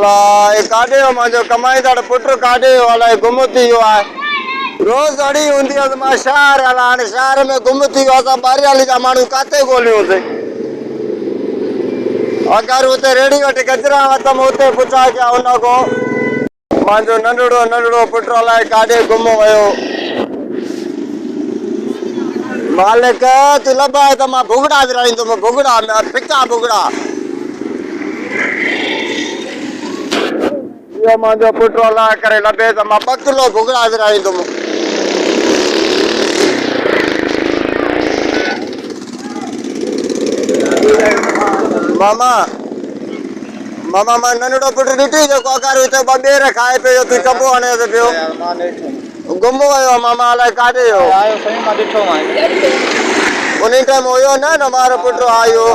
अल्लाह ये काटे हो मांजो कमाई दाड़ पुत्र काटे हो अल्लाह घुमती हो आए रोज अड़ी हुंदी है मां शहर अल्लाह शहर में घुमती हो असा बारी वाली का मानू काते गोलियों से अगर उते रेडी वटि कचरा वतम उते पुछा क्या उन को मांजो नंढड़ो नंढड़ो पुत्र अल्लाह काटे घुमो वयो मालिक तू लबा है तो मां भुगड़ा विराई तो भुगड़ा फिका भुगड़ा ये मांजो पुत्र अल्लाह करे लबे तो मां 2 किलो भुगड़ा विराई तुम मामा मामा मां नंढड़ो पुत्र ॾिठी जेको अगर उते ॿेर खाए पियो तू चबो हणे पियो गुम वयो मामा अलाए काॾे हो आयो सही मां ॾिठो मां उन टाइम हुयो न मारो पुत्र आयो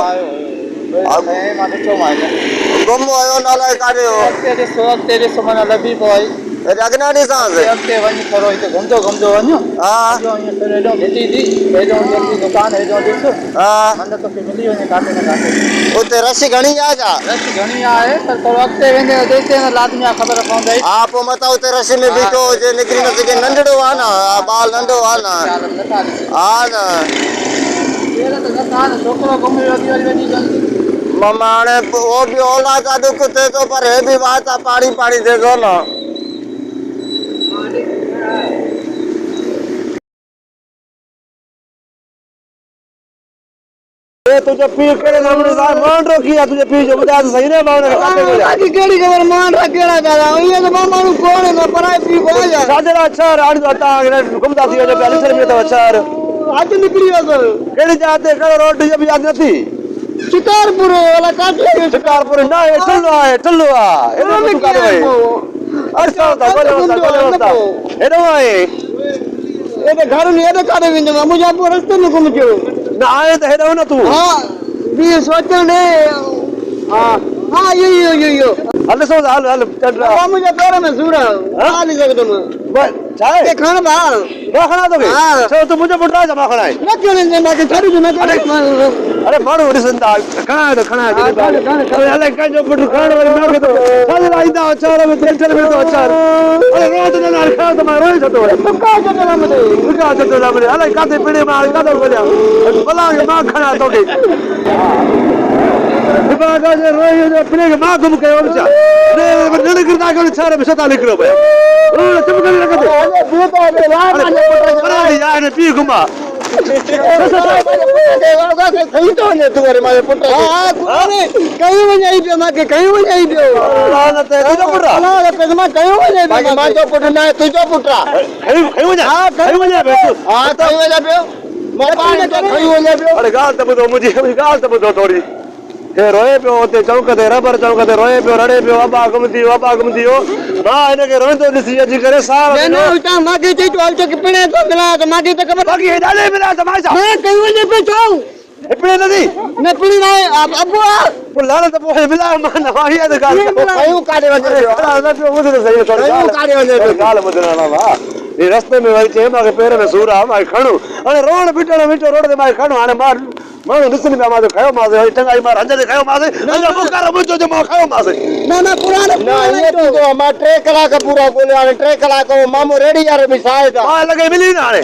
मां ॾिठो मां गुम वयो न अलाए काॾे हो अॻिते ॾिसो माना लभी पई अॻियां ॾिसां अॻिते वञी थोरो हिते घुमंदो घुमंदो वञो हा हेॾो घिटी थी हेॾो दुकान हेॾो ॾिस हा मन तोखे मिली वञे काथे न काथे उते रश घणी आहे छा रश घणी आहे पर थोरो अॻिते वेंदे जेके न लाज़मी आहे ख़बर पवंदई हा पोइ मथां उते रश में बीठो हुजे निकिरी न सघे नंढड़ो आहे न ॿार नंढो आहे न हा न छोकिरो घुमी वधी वञी मामा हाणे उहो बि औलाद का दुख थिए थो पर हे बि बात आहे पाणी पाणी थिए थो न तुझे पीउ कहिड़े नमूने सां मान रखी आहे तुंहिंजे पीउ जो ॿुधाए त सही न मान बाक़ी कहिड़ी ख़बर मान कहिड़ा ॻाल्हि आहे ईअं त मां माण्हू कोन न पराए पीउ कोन साजरा शहर हाणे तव्हां घुमंदा थी वञो पिया ॾिसण में अथव शहर अॼु निकिरी वियो कहिड़ी जाइ ते कहिड़ो रोड जो बि यादि नथी शिकारपुर अलाए काथे शिकारपुर न आहे ठल्लो आहे हेॾो आहे एॾे घर में एॾे काॾे वेंदो मुंहिंजा पोइ रस्ते में घुमजो न आहे त हेॾो न तूं हा बि सोचण हा हा इहो हल ॾिसो हल हल मुंहिंजे पेर में सूर आहे हली सघंदुमि छा आहे खण भाउ मां खणा तोखे छो तूं मुंहिंजो पुटु आहे मां खणाए न कयो मूंखे छॾी न अरे माण्हू ॾिसनि था खणाए थो खणाए अलाए कंहिंजो पुटु खणण वरी मूंखे थो ईंदा अचार में टेंशन में थो अचार अरे रोज़ न खणा त मां रोई छॾो अलाए किथे पिणे मां काथो वञा भला मां खणा तोखे मां गुम कयो शहर में छा निकिरो पिया पीउ घुमा थोड़ी रोए पियो हुते चौक ते रबर चौक ते रोए पियो रड़े पियो अबा घुमंदी वियो मां हिनखे रोईंदो ॾिसी अची करे मांखे चई तो पिणे थो मिलां त मांखे त ख़बर बाक़ी ॾाढे मिलां त मां छा कयूं वञे पियो छो पिणे नथी न पिणी न आहे अबो पोइ लाल त पोइ मिलां मां न इहा त ॻाल्हि कयूं काॾे वञे पियो ॿुध त सही काॾे वञे पियो ॻाल्हि ॿुधण वारा ये रस्ते में वही चए मांखे पेर में सूर आहे मां खणो हाणे रोड बीठो रोड ते मां खणो हाणे मां माण्हू ॾिसनि पिया मां खयो मांसि चङाई मां हंज ते खयो मांसि मुंहिंजो मां खयो मांसि मां 3 कलाक पूरा ॻोल्हियो हाणे 3 कलाक मामू रेडी यार बि छाहे त मां लॻे मिली न हाणे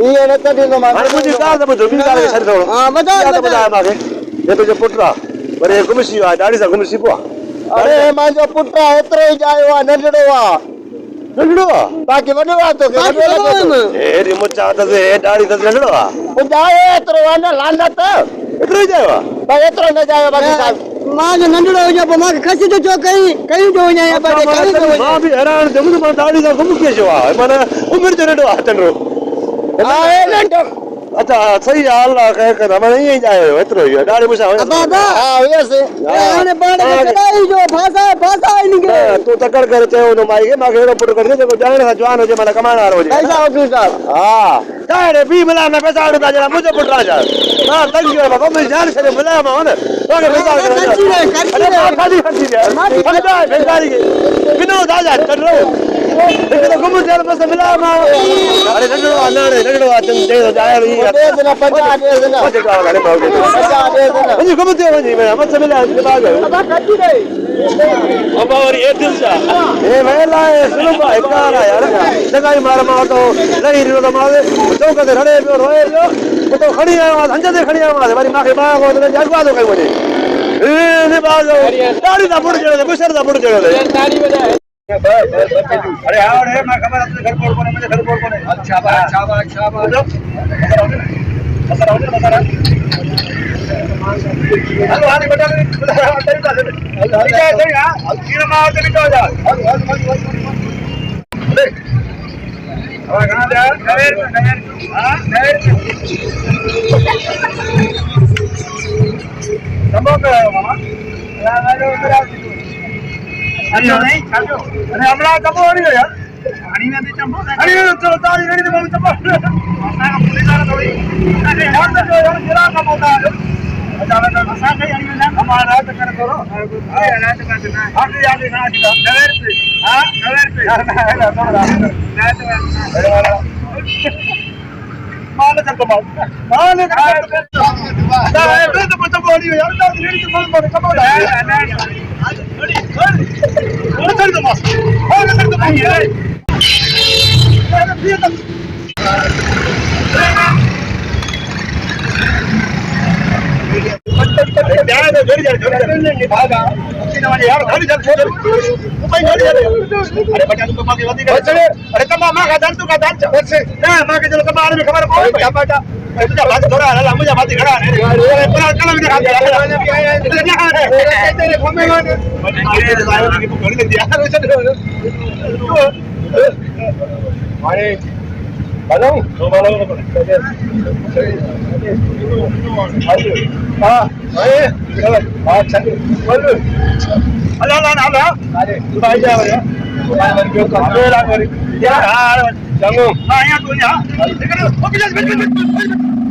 ईअं न कढींदो मां मुंहिंजी ॻाल्हि त ॿुधो ॿी ॻाल्हि खे छॾ थोरो हा ॿुधाए मांखे हे तुंहिंजो पुटु आहे वरी गुमसी वियो आहे ॾाढी सां गुमसी पियो आहे अरे मुंहिंजो पुटु आहे एतिरो ई जायो आहे नंढड़ो आहे बाक़ी वॾो आहे तोखे हेॾी मुछा अथसि ॾाढी अथसि नंढड़ो आहे ॿुधाए एतिरो आहे न लानत एतिरो ई चयो आहे भाई एतिरो न चयो बाक़ी मां जो नंढड़ो हुजे पोइ मूंखे खसी थो चओ कयूं थो वञा मां बि हैरान थियो मां ॾाढी सां गुम कीअं थियो आहे माना उमिरि जो नंढो आहे चङो अच्छा सही आहे अल्लाह ख़ैर कंदा माना ईअं ई चाहियो एतिरो ई ॾाढी मुछा तूं तकड़ करे चयो न माई खे मूंखे अहिड़ो पुटु कढी जेको ॼाण सां जवान हुजे माना कमाइण वारो हुजे हा चाहे बि मिलां न पैसा वठंदा जरा मुंहिंजो पुटु आहे मां तंग कयो मां मम्मी जान छॾे मिलायोमांव न तोखे पैसा बिनो दादा चढ़ो हिकु त घुम थियल बसि मिलायोमांव अरे नंढड़ो आहे नंढड़ो आहे दे देना 50 दे देना मुझे का वाले भाव दे 50 दे देना मुझे कब दे मुझे मैं मत समझ आ के बाद अब कच्ची नहीं अब और ये दिल सा ए मैं लाए सुनो भाई का यार लगाई मार तो नहीं रो तो मार तो कदे रड़े रोए जो तो खड़ी है वहां हंजे दे खड़ी है वहां हमारी मां के मां को तो जगवा दो कहीं मुझे ए ने बाजो ताड़ी दा बुड़ जड़े बुशर दा बुड़ जड़े ताड़ी बजा अरे आओ रे मैं खबर अपने घर पर कोने मुझे घर पर कोने अच्छा शाबाश असर हो बता रहा हेलो आने बेटा तरीका से ठीक है यार कीड़ा मार के निकल जा देख अब कहां जा नवेर हां नवेर समझ गए मामा हेलो उधर आ अच्छा नहीं चाचो अरे हमरा कबो नहीं हो यार पानी में भी चंपो अरे चलो तारी रेडी तो बोल चंपो मासा का पुलिस वाला थोड़ी अरे यार तो यार गिरा का होता है अच्छा ना मासा का यानी ना हमारा तो कर करो अरे ना तो कर देना आप याद ना आजा नवेर पे हां नवेर पे यार ना थोड़ा ना तो अरे वाला मान चल तो मान तो तो बोली यार तो रेडी तो बोल कबो ना चल तो बस और चल तो भाई है यार घर चल छोड़ अरे बचा तुम मां की बात कर अरे कमा मां का दान तू का दान से ना मां के चलो कमा में खबर कोई बेटा बेटा तुझा बात थोड़ा हला मुझे बात खड़ा है अरे पूरा कलम दिखा दे तेरे घूमेगा ने अरे ड्राइवर की बुक कर दिया अरे हेलो तो बोलो हां अरे हां चल बोल हेलो हेलो अरे तू भाई जा रहा भाई मर गयो का यार जंगो हां यहां तू यहां ओके